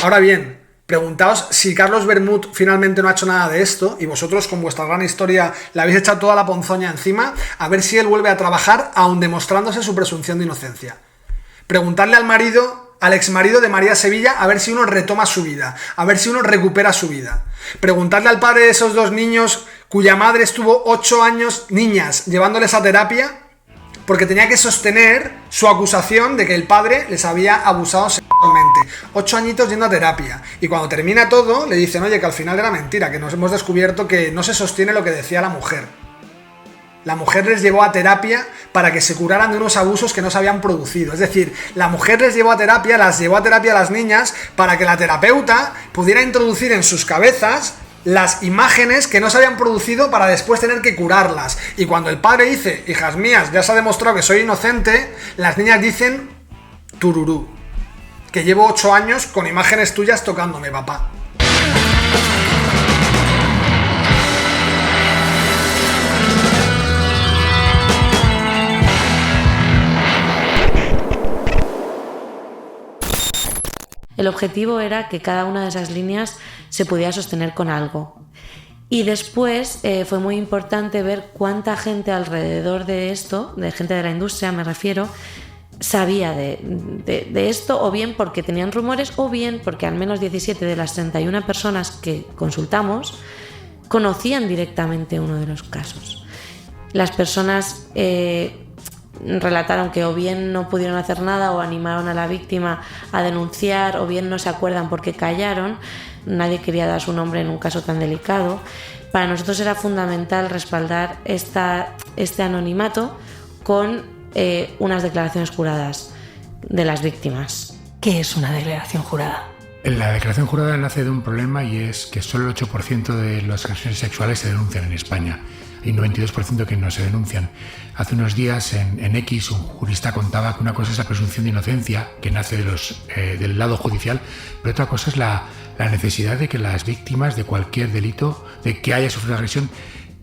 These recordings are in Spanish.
Ahora bien, preguntaos si Carlos Bermud finalmente no ha hecho nada de esto y vosotros con vuestra gran historia le habéis echado toda la ponzoña encima, a ver si él vuelve a trabajar aun demostrándose su presunción de inocencia. Preguntarle al exmarido de María Sevilla a ver si uno retoma su vida, a ver si uno recupera su vida. Preguntarle al padre de esos dos niños cuya madre estuvo 8 años, niñas, llevándoles a terapia porque tenía que sostener su acusación de que el padre les había abusado sexualmente. 8 añitos yendo a terapia. Y cuando termina todo, le dicen, oye, que al final era mentira, que nos hemos descubierto que no se sostiene lo que decía la mujer. La mujer les llevó a terapia para que se curaran de unos abusos que no se habían producido. Es decir, la mujer las llevó a terapia a las niñas para que la terapeuta pudiera introducir en sus cabezas las imágenes que no se habían producido para después tener que curarlas. Y cuando el padre dice, hijas mías, ya se ha demostrado que soy inocente, las niñas dicen, tururú, que llevo 8 años con imágenes tuyas tocándome, papá. El objetivo era que cada una de esas líneas se pudiera sostener con algo. Y después fue muy importante ver cuánta gente alrededor de esto, de gente de la industria me refiero, sabía de esto, o bien porque tenían rumores, o bien porque al menos 17 de las 31 personas que consultamos conocían directamente uno de los casos. Las personas relataron que o bien no pudieron hacer nada o animaron a la víctima a denunciar, o bien no se acuerdan porque callaron. Nadie quería dar su nombre en un caso tan delicado. Para nosotros era fundamental respaldar este anonimato con unas declaraciones juradas de las víctimas. ¿Qué es una declaración jurada? La declaración jurada nace de un problema, y es que solo el 8% de las agresiones sexuales se denuncian en España. Hay un 92% que no se denuncian. Hace unos días en X un jurista contaba que una cosa es la presunción de inocencia, que nace del lado judicial, pero otra cosa es la necesidad de que las víctimas de cualquier delito, de que haya sufrido agresión,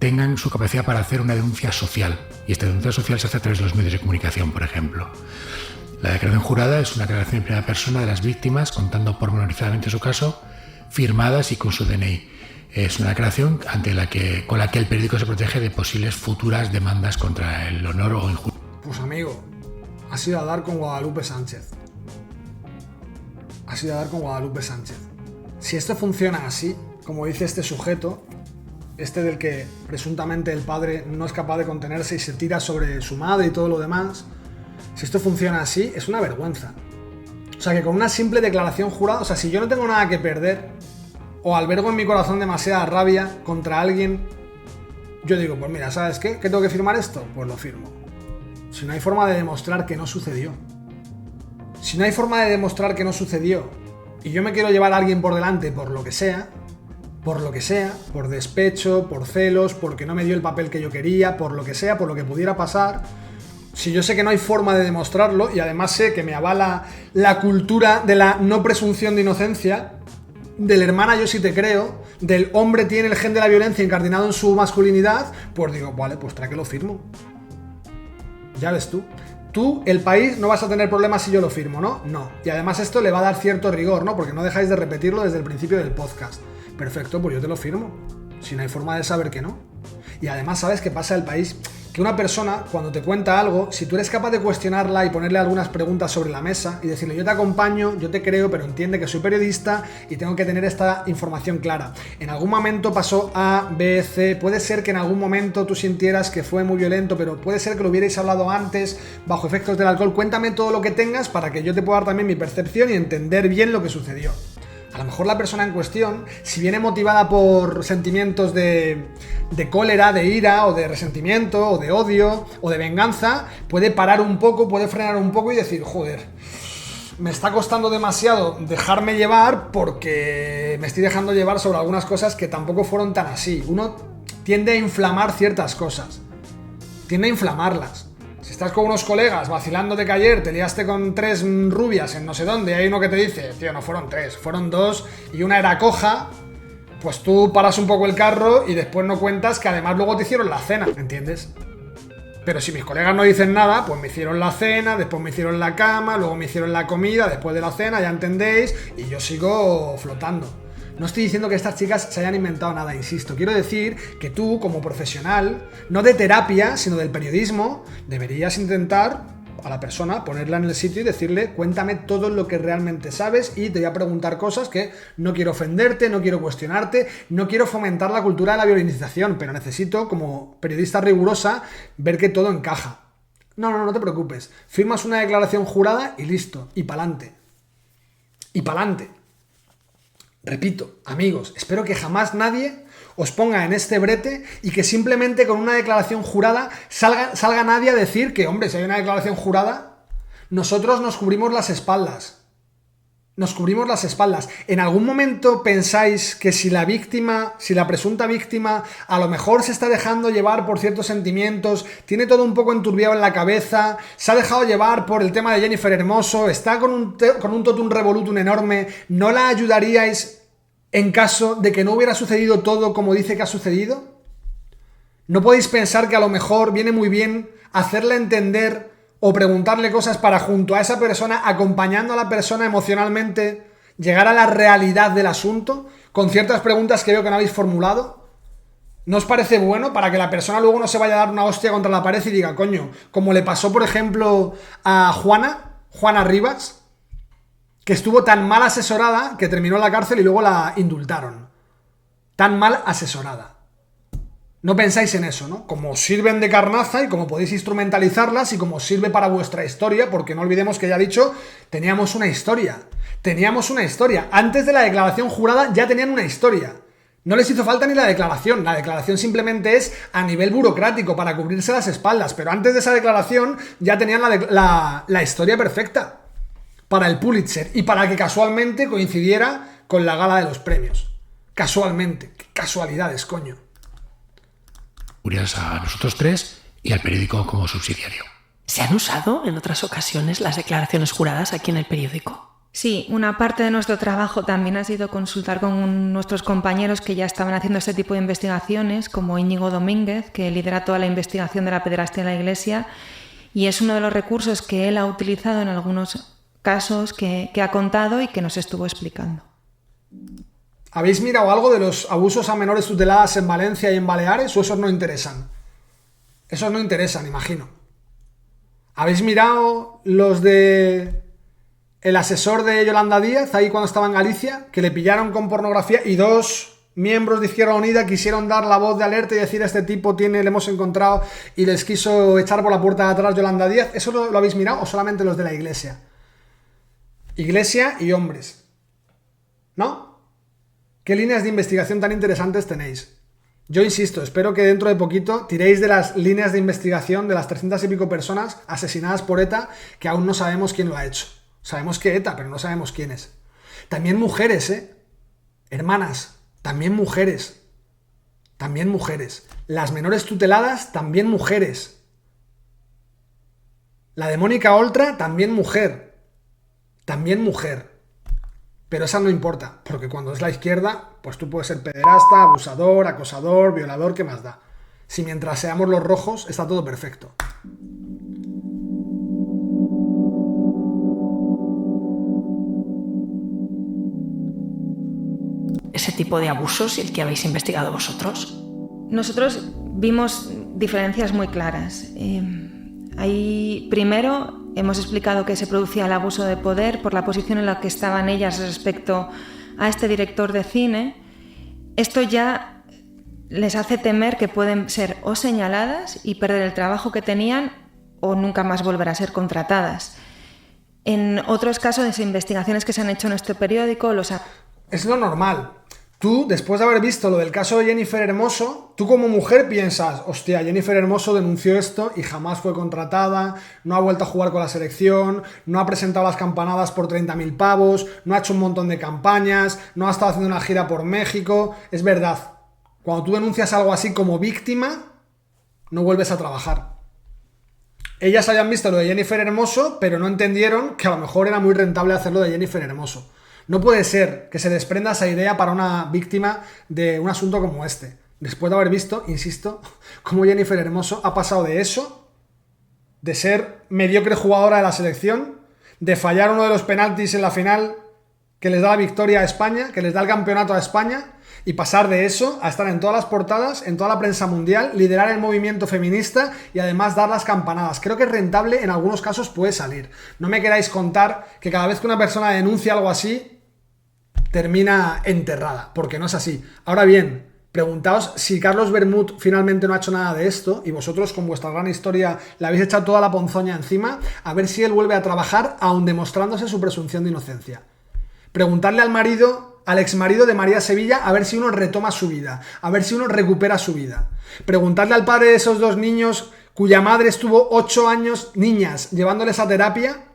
tengan su capacidad para hacer una denuncia social. Y esta denuncia social se hace a través de los medios de comunicación, por ejemplo. La declaración jurada es una declaración en primera persona de las víctimas contando pormenorizadamente su caso, firmadas y con su DNI. Es una declaración con la que el periódico se protege de posibles futuras demandas contra el honor o injusticia. Pues amigo, has ido a dar con Guadalupe Sánchez. Si esto funciona así, como dice este sujeto, este del que presuntamente el padre no es capaz de contenerse y se tira sobre su madre y todo lo demás, si esto funciona así, es una vergüenza. O sea, que con una simple declaración jurada, o sea, si yo no tengo nada que perder, o albergo en mi corazón demasiada rabia contra alguien, yo digo, pues mira, ¿sabes qué? ¿Qué tengo que firmar esto? Pues lo firmo. Si no hay forma de demostrar que no sucedió. Si no hay forma de demostrar que no sucedió, y yo me quiero llevar a alguien por delante por lo que sea, por despecho, por celos, porque no me dio el papel que yo quería, por lo que sea, por lo que pudiera pasar, si yo sé que no hay forma de demostrarlo, y además sé que me avala la cultura de la no presunción de inocencia, del hermana yo sí te creo, del hombre tiene el gen de la violencia incardinado en su masculinidad, pues digo, vale, pues trae que lo firmo. Ya ves tú. Tú, el país, no vas a tener problemas si yo lo firmo, ¿no? No. Y además esto le va a dar cierto rigor, ¿no? Porque no dejáis de repetirlo desde el principio del podcast. Perfecto, pues yo te lo firmo. Si no hay forma de saber que no. Y además, ¿sabes qué pasa el país? Que una persona, cuando te cuenta algo, si tú eres capaz de cuestionarla y ponerle algunas preguntas sobre la mesa y decirle, yo te acompaño, yo te creo, pero entiende que soy periodista y tengo que tener esta información clara. En algún momento pasó A, B, C, puede ser que en algún momento tú sintieras que fue muy violento, pero puede ser que lo hubierais hablado antes, bajo efectos del alcohol. Cuéntame todo lo que tengas para que yo te pueda dar también mi percepción y entender bien lo que sucedió. A lo mejor la persona en cuestión, si viene motivada por sentimientos de cólera, de ira, o de resentimiento, o de odio, o de venganza, puede parar un poco, puede frenar un poco y decir, joder, me está costando demasiado dejarme llevar porque me estoy dejando llevar sobre algunas cosas que tampoco fueron tan así. Uno tiende a inflamar ciertas cosas, tiende a inflamarlas. Si estás con unos colegas vacilando de que ayer te liaste con 3 rubias en no sé dónde, y hay uno que te dice, tío, no fueron 3, fueron 2 y una era coja, pues tú paras un poco el carro y después no cuentas que además luego te hicieron la cena, ¿entiendes? Pero si mis colegas no dicen nada, pues me hicieron la cena, después me hicieron la cama, luego me hicieron la comida, después de la cena, ya entendéis, y yo sigo flotando. No estoy diciendo que estas chicas se hayan inventado nada, insisto. Quiero decir que tú, como profesional, no de terapia, sino del periodismo, deberías intentar a la persona ponerla en el sitio y decirle: cuéntame todo lo que realmente sabes y te voy a preguntar cosas que no quiero ofenderte, no quiero cuestionarte, no quiero fomentar la cultura de la violinización, pero necesito, como periodista rigurosa, ver que todo encaja. No te preocupes. Firmas una declaración jurada y listo. Y pa'lante. Y pa'lante. Repito, amigos, espero que jamás nadie os ponga en este brete y que simplemente con una declaración jurada salga nadie a decir que, hombre, si hay una declaración jurada, nosotros nos cubrimos las espaldas. Nos cubrimos las espaldas. ¿En algún momento pensáis que si la víctima, si la presunta víctima, a lo mejor se está dejando llevar por ciertos sentimientos, tiene todo un poco enturbiado en la cabeza, se ha dejado llevar por el tema de Jennifer Hermoso, está con un totum revolutum enorme, no la ayudaríais en caso de que no hubiera sucedido todo como dice que ha sucedido? ¿No podéis pensar que a lo mejor viene muy bien hacerle entender o preguntarle cosas para, junto a esa persona, acompañando a la persona emocionalmente, llegar a la realidad del asunto con ciertas preguntas que veo que no habéis formulado? ¿No os parece bueno para que la persona luego no se vaya a dar una hostia contra la pared y diga, coño, como le pasó por ejemplo a Juana Rivas, que estuvo tan mal asesorada que terminó en la cárcel y luego la indultaron? Tan mal asesorada. No pensáis en eso, ¿no? Como sirven de carnaza y como podéis instrumentalizarlas y como sirve para vuestra historia, porque no olvidemos que ya he dicho, teníamos una historia. Antes de la declaración jurada ya tenían una historia. No les hizo falta ni la declaración simplemente es a nivel burocrático para cubrirse las espaldas, pero antes de esa declaración ya tenían la historia perfecta para el Pulitzer y para que casualmente coincidiera con la gala de los premios. Casualmente. Qué casualidades, coño. A nosotros tres y al periódico como subsidiario. ¿Se han usado en otras ocasiones las declaraciones juradas aquí en el periódico? Sí, una parte de nuestro trabajo también ha sido consultar con nuestros compañeros que ya estaban haciendo este tipo de investigaciones, como Íñigo Domínguez, que lidera toda la investigación de la pederastia en la Iglesia, y es uno de los recursos que él ha utilizado en algunos casos que ha contado y que nos estuvo explicando. ¿Habéis mirado algo de los abusos a menores tuteladas en Valencia y en Baleares o esos no interesan? Esos no interesan, imagino. ¿Habéis mirado los de el asesor de Yolanda Díaz, ahí cuando estaba en Galicia, que le pillaron con pornografía y 2 miembros de Izquierda Unida quisieron dar la voz de alerta y decir: a este tipo le hemos encontrado, y les quiso echar por la puerta de atrás Yolanda Díaz? ¿Eso lo habéis mirado o solamente los de la Iglesia? Iglesia y hombres. ¿No? ¿Qué líneas de investigación tan interesantes tenéis? Yo insisto, espero que dentro de poquito tiréis de las líneas de investigación de las 300 y pico personas asesinadas por ETA, que aún no sabemos quién lo ha hecho. Sabemos que ETA, pero no sabemos quién es. También mujeres, hermanas, también mujeres. También mujeres. Las menores tuteladas, también mujeres. La de Mónica Oltra, también mujer. También mujer. Pero esa no importa, porque cuando es la izquierda, pues tú puedes ser pederasta, abusador, acosador, violador, ¿qué más da? Si mientras seamos los rojos está todo perfecto. ¿Ese tipo de abusos y el que habéis investigado vosotros? Nosotros vimos diferencias muy claras. Ahí, primero, hemos explicado que se producía el abuso de poder por la posición en la que estaban ellas respecto a este director de cine. Esto ya les hace temer que pueden ser o señaladas y perder el trabajo que tenían o nunca más volver a ser contratadas. En otros casos de investigaciones que se han hecho en este periódico, es lo normal. Tú, después de haber visto lo del caso de Jennifer Hermoso, tú como mujer piensas: hostia, Jennifer Hermoso denunció esto y jamás fue contratada, no ha vuelto a jugar con la selección, no ha presentado las campanadas por 30.000 pavos, no ha hecho un montón de campañas, no ha estado haciendo una gira por México. Es verdad, cuando tú denuncias algo así como víctima, no vuelves a trabajar. Ellas habían visto lo de Jennifer Hermoso, pero no entendieron que a lo mejor era muy rentable hacerlo de Jennifer Hermoso. No puede ser que se desprenda esa idea para una víctima de un asunto como este. Después de haber visto, insisto, cómo Jennifer Hermoso ha pasado de eso de ser mediocre jugadora de la selección, de fallar uno de los penaltis en la final que les da la victoria a España, que les da el campeonato a España, y pasar de eso a estar en todas las portadas, en toda la prensa mundial, liderar el movimiento feminista y además dar las campanadas. Creo que es rentable, en algunos casos puede salir. No me queráis contar que cada vez que una persona denuncia algo así, termina enterrada, porque no es así. Ahora bien, preguntaos si Carlos Bermud finalmente no ha hecho nada de esto y vosotros con vuestra gran historia le habéis echado toda la ponzoña encima, a ver si él vuelve a trabajar aun demostrándose su presunción de inocencia. Preguntarle al marido, al exmarido de María Sevilla, a ver si uno retoma su vida, a ver si uno recupera su vida. Preguntarle al padre de esos dos niños cuya madre estuvo 8 años, niñas, llevándoles a terapia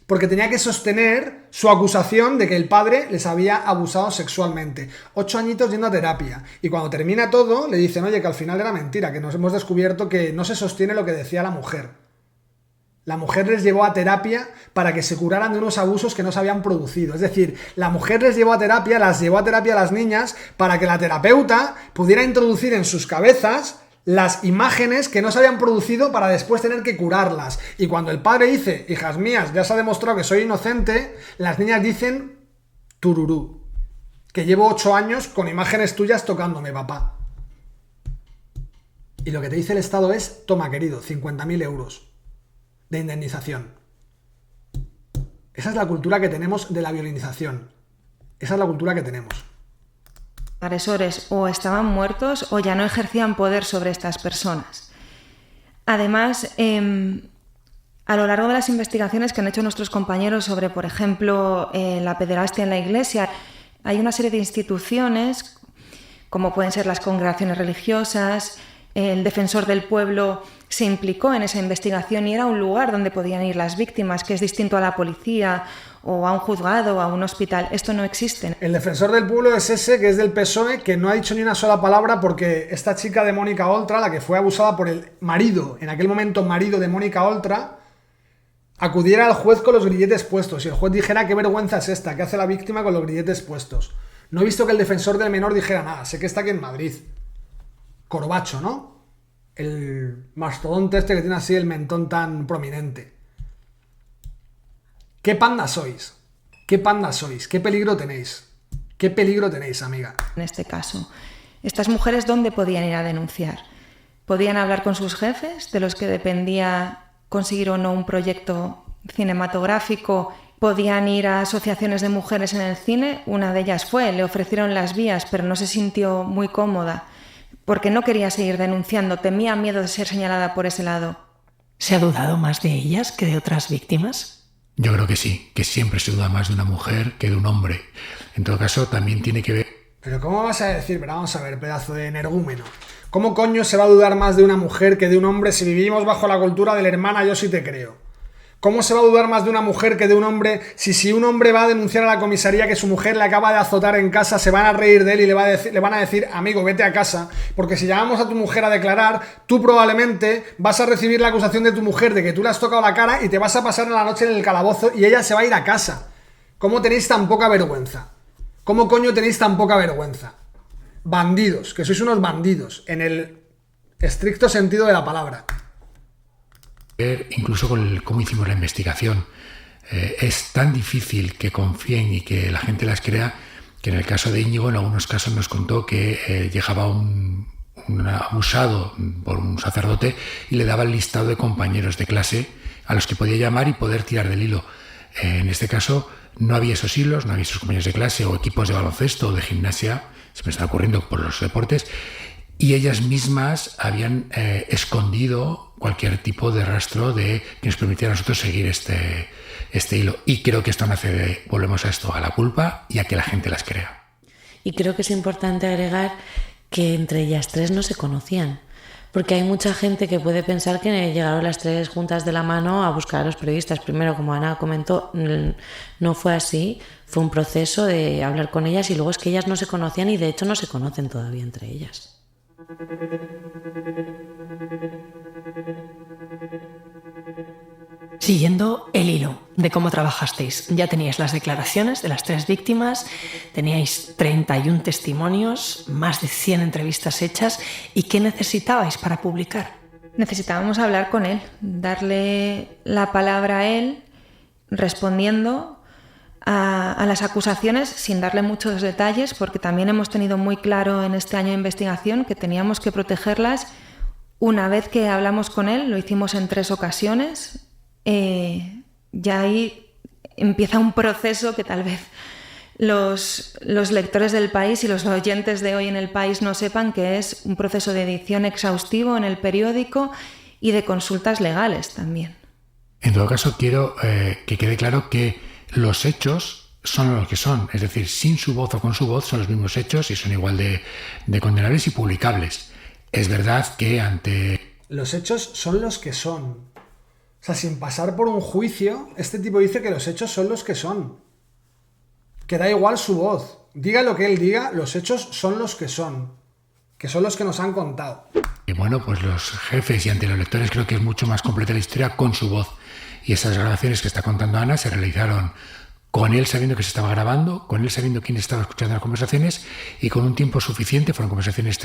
porque tenía que sostener su acusación de que el padre les había abusado sexualmente. 8 añitos yendo a terapia. Y cuando termina todo, le dicen, oye, que al final era mentira, que nos hemos descubierto que no se sostiene lo que decía la mujer. La mujer les llevó a terapia para que se curaran de unos abusos que no se habían producido. Es decir, la mujer les llevó a terapia, las llevó a terapia a las niñas para que la terapeuta pudiera introducir en sus cabezas las imágenes que no se habían producido para después tener que curarlas. Y cuando el padre dice, hijas mías, ya se ha demostrado que soy inocente, las niñas dicen, tururú, que llevo 8 años con imágenes tuyas tocándome, papá. Y lo que te dice el Estado es, toma querido, 50.000 euros de indemnización. Esa es la cultura que tenemos de la violinización. Esa es la cultura que tenemos. Agresores o estaban muertos o ya no ejercían poder sobre estas personas. Además, a lo largo de las investigaciones que han hecho nuestros compañeros sobre, por ejemplo, la pederastia en la Iglesia, hay una serie de instituciones, como pueden ser las congregaciones religiosas, el defensor del pueblo se implicó en esa investigación y era un lugar donde podían ir las víctimas, que es distinto a la policía o a un juzgado o a un hospital. Esto no existe. El defensor del pueblo es ese que es del PSOE, que no ha dicho ni una sola palabra porque esta chica de Mónica Oltra, la que fue abusada por el marido, en aquel momento marido de Mónica Oltra, acudiera al juez con los grilletes puestos y el juez dijera qué vergüenza es esta, qué hace la víctima con los grilletes puestos. No he visto que el defensor del menor dijera nada, sé que está aquí en Madrid. Corbacho, ¿no? El mastodonte este que tiene así el mentón tan prominente. ¿Qué panda sois? ¿Qué panda sois? ¿Qué peligro tenéis? ¿Qué peligro tenéis, amiga? En este caso, estas mujeres, ¿dónde podían ir a denunciar? ¿Podían hablar con sus jefes, de los que dependía conseguir o no un proyecto cinematográfico? ¿Podían ir a asociaciones de mujeres en el cine? Una de ellas fue, le ofrecieron las vías, pero no se sintió muy cómoda, porque no quería seguir denunciando, temía miedo de ser señalada por ese lado. ¿Se ha dudado más de ellas que de otras víctimas? Yo creo que sí, que siempre se duda más de una mujer que de un hombre. En todo caso, también tiene que ver... Pero ¿cómo vas a decir? Pero vamos a ver, pedazo de energúmeno. ¿Cómo coño se va a dudar más de una mujer que de un hombre si vivimos bajo la cultura del hermana yo sí te creo? ¿Cómo se va a dudar más de una mujer que de un hombre si un hombre va a denunciar a la comisaría que su mujer le acaba de azotar en casa, se van a reír de él y le van a decir, amigo, vete a casa, porque si llamamos a tu mujer a declarar, tú probablemente vas a recibir la acusación de tu mujer de que tú le has tocado la cara y te vas a pasar la noche en el calabozo y ella se va a ir a casa? ¿Cómo tenéis tan poca vergüenza? ¿Cómo coño tenéis tan poca vergüenza? Bandidos, que sois unos bandidos, en el estricto sentido de la palabra. Incluso con cómo hicimos la investigación, es tan difícil que confíen y que la gente las crea que en el caso de Íñigo en algunos casos nos contó que llegaba un abusado por un sacerdote y le daba el listado de compañeros de clase a los que podía llamar y poder tirar del hilo. En este caso no había esos hilos, no había esos compañeros de clase o equipos de baloncesto o de gimnasia, se me está ocurriendo por los deportes, y ellas mismas habían escondido cualquier tipo de rastro que nos permitiera a nosotros seguir este hilo. Y creo que esto nace volvemos a esto, a la culpa y a que la gente las crea. Y creo que es importante agregar que entre ellas tres no se conocían, porque hay mucha gente que puede pensar que llegaron las tres juntas de la mano a buscar a los periodistas. Primero, como Ana comentó, no fue así, fue un proceso de hablar con ellas y luego es que ellas no se conocían y de hecho no se conocen todavía entre ellas. Siguiendo el hilo de cómo trabajasteis, ya teníais las declaraciones de las tres víctimas, teníais 31 testimonios, más de 100 entrevistas hechas. ¿Y qué necesitabais para publicar? necesitábamos hablar con él, darle la palabra a él, respondiendo a las acusaciones sin darle muchos detalles, porque también hemos tenido muy claro en este año de investigación que teníamos que protegerlas. Una vez que hablamos con él, lo hicimos en 3 ocasiones, ya ahí empieza un proceso que tal vez los lectores del País y los oyentes de Hoy en el País no sepan, que es un proceso de edición exhaustivo en el periódico y de consultas legales también. En todo caso, quiero que quede claro que los hechos son los que son, es decir, sin su voz o con su voz son los mismos hechos y son igual de condenables y publicables. Es verdad que ante... Los hechos son los que son. O sea, sin pasar por un juicio, este tipo dice que los hechos son los que son. Que da igual su voz. Diga lo que él diga, los hechos son los que son. Que son los que nos han contado. Y bueno, pues los jefes y ante los lectores creo que es mucho más completa la historia con su voz. Y esas grabaciones que está contando Ana se realizaron con él sabiendo que se estaba grabando, con él sabiendo quién estaba escuchando las conversaciones y con un tiempo suficiente. Fueron conversaciones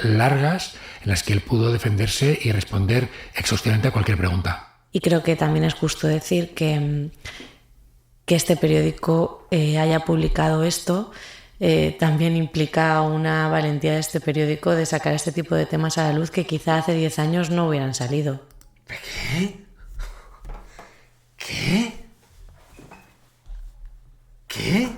largas en las que él pudo defenderse y responder exhaustivamente a cualquier pregunta. Y creo que también es justo decir que este periódico haya publicado esto también implica una valentía de este periódico de sacar este tipo de temas a la luz que quizá hace 10 años no hubieran salido. ¿Qué? ¿Qué? ¿Qué?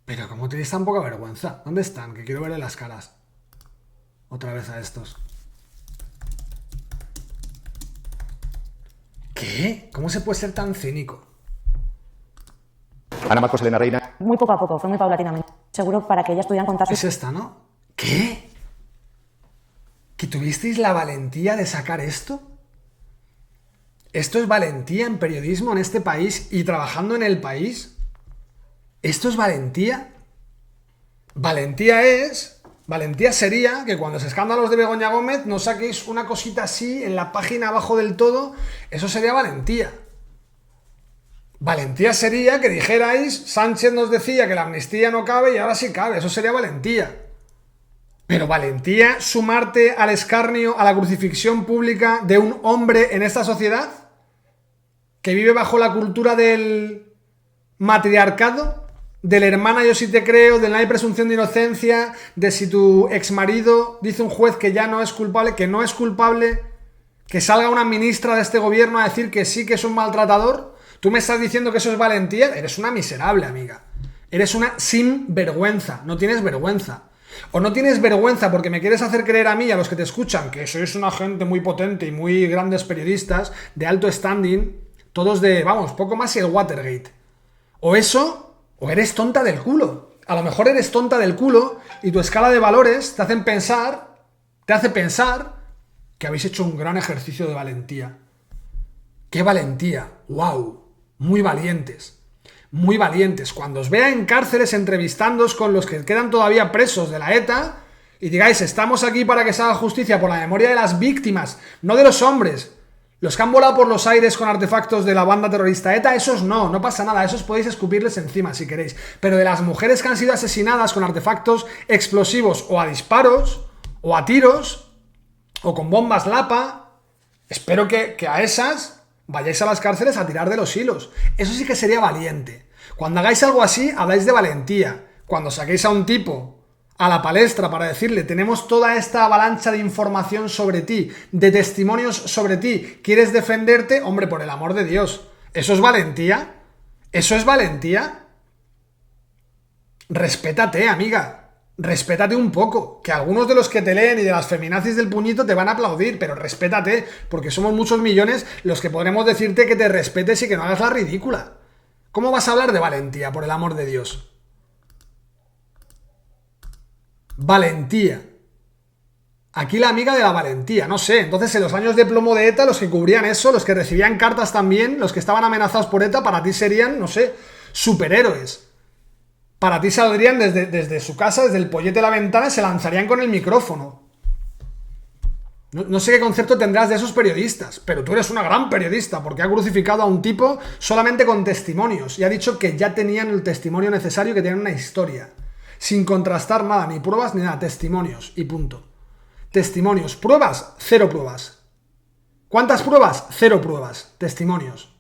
Pero ¿cómo tenéis tan poca vergüenza? ¿Dónde están? Que quiero verle las caras. Otra vez a estos. ¿Qué? ¿Cómo se puede ser tan cínico? Ana Marcos Elena Reina. Muy poco a poco, fue muy paulatinamente. Seguro para que ellas pudieran contar Es esta, ¿no? ¿Qué? ¿Que tuvisteis la valentía de sacar esto? ¿Esto es valentía en periodismo en este país y trabajando en El País? ¿Esto es valentía? Valentía sería que cuando los escándalos de Begoña Gómez no saquéis una cosita así en la página abajo del todo. Eso sería valentía. Valentía sería que dijerais, Sánchez nos decía que la amnistía no cabe y ahora sí cabe. Eso sería valentía. Pero valentía, sumarte al escarnio, a la crucifixión pública de un hombre en esta sociedad que vive bajo la cultura del matriarcado, del hermana yo sí te creo, del no hay presunción de inocencia, de si tu exmarido dice un juez que ya no es culpable, que no es culpable, que salga una ministra de este gobierno a decir que sí que es un maltratador. ¿Tú me estás diciendo que eso es valentía? Eres una miserable, amiga. Eres una sinvergüenza. No tienes vergüenza. O no tienes vergüenza porque me quieres hacer creer a mí y a los que te escuchan que sois una gente muy potente y muy grandes periodistas, de alto standing, todos de, vamos, poco más y el Watergate. O eso, o eres tonta del culo. A lo mejor eres tonta del culo y tu escala de valores te hace pensar que habéis hecho un gran ejercicio de valentía. ¡Qué valentía! ¡Wow! Muy valientes. Muy valientes. Cuando os vea en cárceles entrevistándoos con los que quedan todavía presos de la ETA y digáis, estamos aquí para que se haga justicia por la memoria de las víctimas, no de los hombres, los que han volado por los aires con artefactos de la banda terrorista ETA, esos no pasa nada, esos podéis escupirles encima si queréis, pero de las mujeres que han sido asesinadas con artefactos explosivos o a disparos, o a tiros, o con bombas Lapa, espero que a esas vayáis a las cárceles a tirar de los hilos. Eso sí que sería valiente. Cuando hagáis algo así, habláis de valentía. Cuando saquéis a un tipo a la palestra para decirle, tenemos toda esta avalancha de información sobre ti, de testimonios sobre ti, ¿quieres defenderte? Hombre, por el amor de Dios, ¿eso es valentía? ¿Eso es valentía? Respétate, amiga. Respétate un poco, que algunos de los que te leen y de las feminazis del puñito te van a aplaudir, pero respétate, porque somos muchos millones los que podremos decirte que te respetes y que no hagas la ridícula. ¿Cómo vas a hablar de valentía, por el amor de Dios? Valentía. Aquí la amiga de la valentía, no sé. Entonces en los años de plomo de ETA, los que cubrían eso, los que recibían cartas también, los que estaban amenazados por ETA, para ti serían, no sé, superhéroes. Para ti saldrían desde su casa, desde el pollete de la ventana, y se lanzarían con el micrófono. No sé qué concepto tendrás de esos periodistas, pero tú eres una gran periodista porque ha crucificado a un tipo solamente con testimonios y ha dicho que ya tenían el testimonio necesario, que tenían una historia, sin contrastar nada, ni pruebas ni nada, testimonios y punto. Testimonios. Pruebas, 0 pruebas. ¿Cuántas pruebas? 0 pruebas. Testimonios.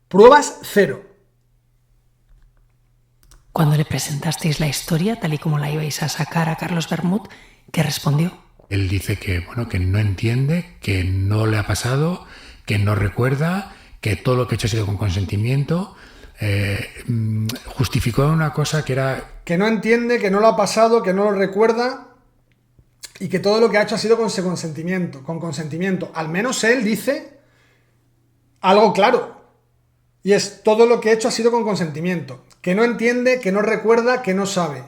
Pruebas, 0. Cuando le presentasteis la historia, tal y como la ibais a sacar a Carlos Bermud, ¿qué respondió? Él dice que, bueno, que no entiende, que no le ha pasado, que no recuerda, que todo lo que ha hecho ha sido con consentimiento. Justificó una cosa que era... Que no entiende, que no lo ha pasado, que no lo recuerda y que todo lo que ha hecho ha sido con consentimiento. Al menos él dice algo claro. Y es, todo lo que he hecho ha sido con consentimiento. Que no entiende, que no recuerda, que no sabe.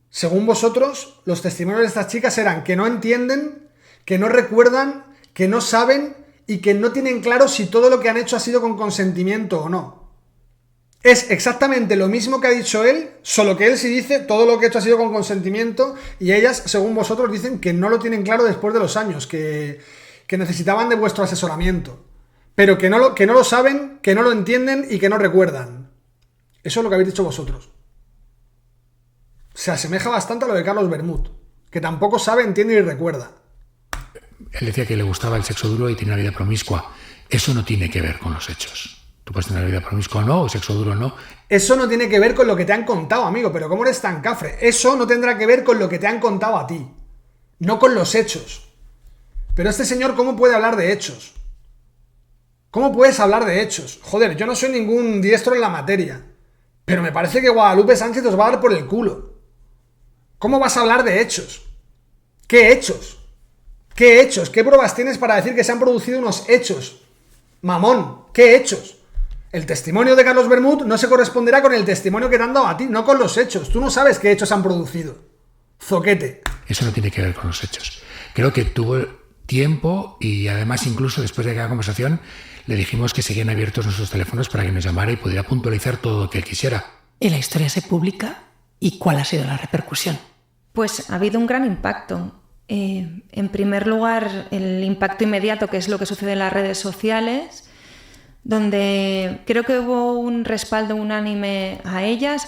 Según vosotros, los testimonios de estas chicas eran que no entienden, que no recuerdan, que no saben y que no tienen claro si todo lo que han hecho ha sido con consentimiento o no. Es exactamente lo mismo que ha dicho él, solo que él sí dice todo lo que ha hecho ha sido con consentimiento y ellas, según vosotros, dicen que no lo tienen claro después de los años, que necesitaban de vuestro asesoramiento, pero que no lo saben, que no lo entienden y que no recuerdan. Eso es lo que habéis dicho vosotros. Se asemeja bastante a lo de Carlos Bermud, que tampoco sabe, entiende y recuerda. Él decía que le gustaba el sexo duro y tenía una vida promiscua. Eso no tiene que ver con los hechos. Tú puedes tener una vida promiscua o no, o sexo duro o no. Eso no tiene que ver con lo que te han contado, amigo, pero ¿cómo eres tan cafre? Eso no tendrá que ver con lo que te han contado a ti, no con los hechos. Pero este señor, ¿cómo puede hablar de hechos? ¿Cómo puedes hablar de hechos? Joder, yo no soy ningún diestro en la materia, pero me parece que Guadalupe Sánchez os va a dar por el culo. ¿Cómo vas a hablar de hechos? ¿Qué hechos? ¿Qué hechos? ¿Qué pruebas tienes para decir que se han producido unos hechos? Mamón, ¿qué hechos? El testimonio de Carlos Bermud no se corresponderá con el testimonio que te han dado a ti, no con los hechos. Tú no sabes qué hechos han producido. Zoquete. Eso no tiene que ver con los hechos. Creo que tuvo tiempo y además incluso después de cada conversación le dijimos que seguían abiertos nuestros teléfonos para que nos llamara y pudiera puntualizar todo lo que él quisiera. ¿Y la historia se publica? ¿Y cuál ha sido la repercusión? Pues ha habido un gran impacto. En primer lugar, el impacto inmediato, que es lo que sucede en las redes sociales, donde creo que hubo un respaldo unánime a ellas.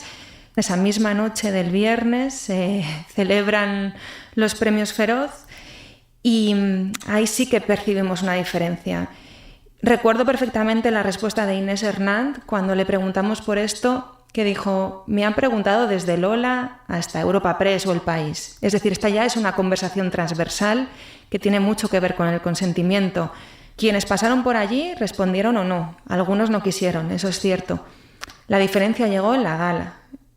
Esa misma noche del viernes se celebran los premios Feroz y ahí sí que percibimos una diferencia. Recuerdo perfectamente la respuesta de Inés Hernández cuando le preguntamos por esto, que dijo: me han preguntado desde Lola hasta Europa Press o El País. Es decir, esta ya es una conversación transversal que tiene mucho que ver con el consentimiento. Quienes pasaron por allí respondieron o no. Algunos no quisieron, eso es cierto. La diferencia llegó en la gala.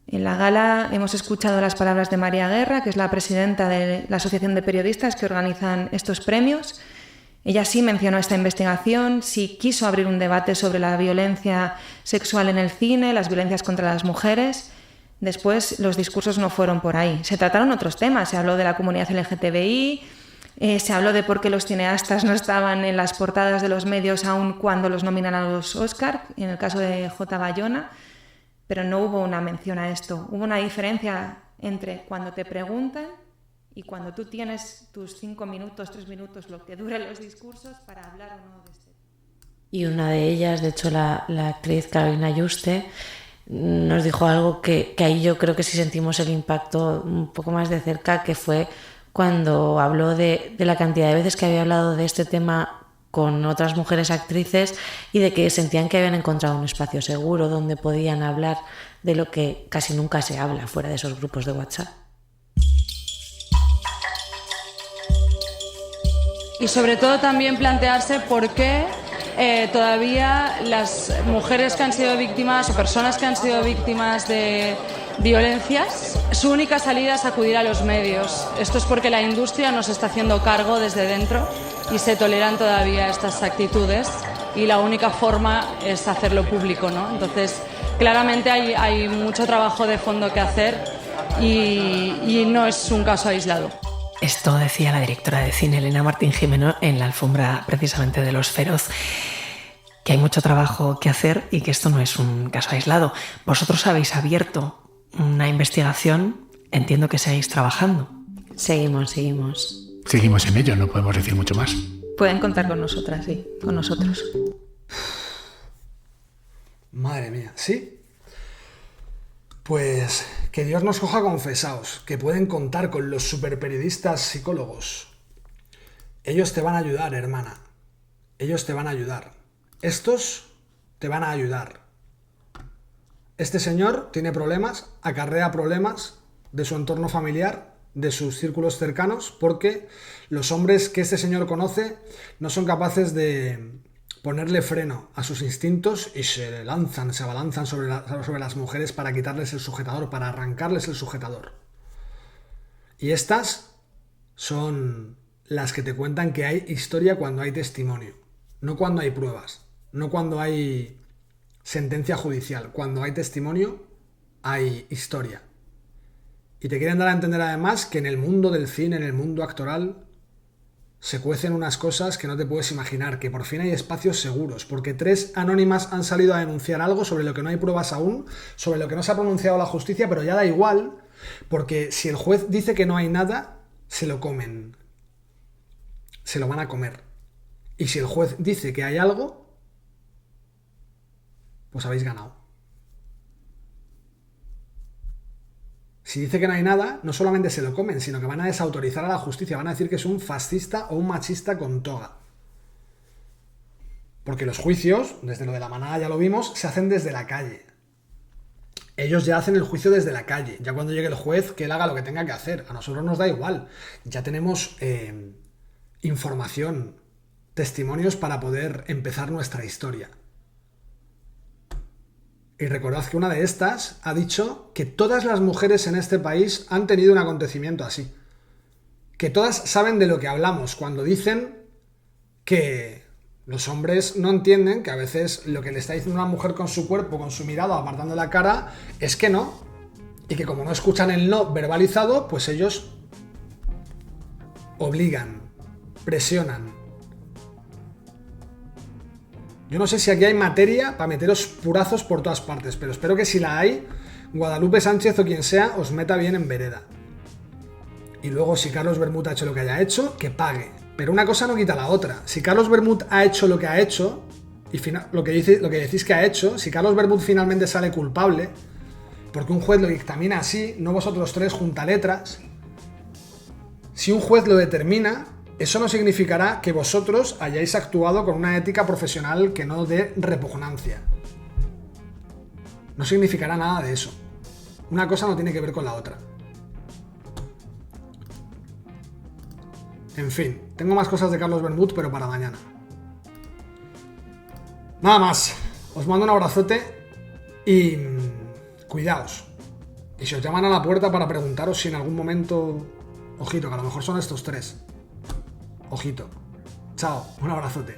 En la gala hemos escuchado las palabras de María Guerra, que es la presidenta de la Asociación de Periodistas que organizan estos premios. Ella sí mencionó esta investigación, sí quiso abrir un debate sobre la violencia sexual en el cine, las violencias contra las mujeres. Después los discursos no fueron por ahí. Se trataron otros temas, se habló de la comunidad LGTBI, se habló de por qué los cineastas no estaban en las portadas de los medios aun cuando los nominan a los Oscar, en el caso de J. Bayona, pero no hubo una mención a esto. Hubo una diferencia entre cuando te preguntan y cuando tú tienes tus 5 minutos, 3 minutos, lo que duran los discursos para hablar o no de este. Y una de ellas, de hecho la actriz Carolina Yuste, nos dijo algo que ahí yo creo que sí sentimos el impacto un poco más de cerca, que fue cuando habló de la cantidad de veces que había hablado de este tema con otras mujeres actrices y de que sentían que habían encontrado un espacio seguro donde podían hablar de lo que casi nunca se habla fuera de esos grupos de WhatsApp. Y sobre todo también plantearse por qué todavía las mujeres que han sido víctimas o personas que han sido víctimas de violencias, su única salida es acudir a los medios. Esto es porque la industria no se está haciendo cargo desde dentro y se toleran todavía estas actitudes y la única forma es hacerlo público, ¿no? Entonces, claramente hay mucho trabajo de fondo que hacer y no es un caso aislado. Esto decía la directora de cine Elena Martín Jimeno en la alfombra precisamente de los Feroz, que hay mucho trabajo que hacer y que esto no es un caso aislado. Vosotros habéis abierto una investigación, entiendo que seguís trabajando. Seguimos. Seguimos en ello, no podemos decir mucho más. Pueden contar con nosotras, sí, con nosotros. Madre mía, ¿sí? Pues que Dios nos coja confesados, que pueden contar con los superperiodistas psicólogos. Ellos te van a ayudar, hermana. Ellos te van a ayudar. Estos te van a ayudar. Este señor tiene problemas, acarrea problemas de su entorno familiar, de sus círculos cercanos, porque los hombres que este señor conoce no son capaces de ponerle freno a sus instintos y se abalanzan sobre las mujeres para quitarles el sujetador, para arrancarles el sujetador. Y estas son las que te cuentan que hay historia cuando hay testimonio, no cuando hay pruebas, no cuando hay sentencia judicial. Cuando hay testimonio, hay historia. Y te quieren dar a entender además que en el mundo del cine, en el mundo actoral, se cuecen unas cosas que no te puedes imaginar, que por fin hay espacios seguros, porque 3 anónimas han salido a denunciar algo sobre lo que no hay pruebas aún, sobre lo que no se ha pronunciado la justicia, pero ya da igual, porque si el juez dice que no hay nada, se lo comen. Se lo van a comer. Y si el juez dice que hay algo, pues habéis ganado. Si dice que no hay nada, no solamente se lo comen, sino que van a desautorizar a la justicia, van a decir que es un fascista o un machista con toga. Porque los juicios, desde lo de la manada ya lo vimos, se hacen desde la calle. Ellos ya hacen el juicio desde la calle, ya cuando llegue el juez, que él haga lo que tenga que hacer. A nosotros nos da igual. Ya tenemos información, testimonios para poder empezar nuestra historia. Y recordad que una de estas ha dicho que todas las mujeres en este país han tenido un acontecimiento así. Que todas saben de lo que hablamos cuando dicen que los hombres no entienden que a veces lo que le está diciendo una mujer con su cuerpo, con su mirada, apartando la cara, es que no. Y que como no escuchan el no verbalizado, pues ellos obligan, presionan. Yo no sé si aquí hay materia para meteros purazos por todas partes, pero espero que si la hay, Guadalupe Sánchez o quien sea os meta bien en vereda. Y luego, si Carlos Bermud ha hecho lo que haya hecho, que pague. Pero una cosa no quita la otra. Si Carlos Bermud ha hecho lo que ha hecho, y lo que decís que ha hecho, si Carlos Bermud finalmente sale culpable, porque un juez lo dictamina así, no vosotros 3 juntaletras, si un juez lo determina, eso no significará que vosotros hayáis actuado con una ética profesional que no dé repugnancia. No significará nada de eso. Una cosa no tiene que ver con la otra. En fin, tengo más cosas de Carlos Bermud, pero para mañana. Nada más. Os mando un abrazote y cuidaos. Y si os llaman a la puerta para preguntaros si en algún momento... Ojito, que a lo mejor son estos 3. Ojito. Chao, un abrazote.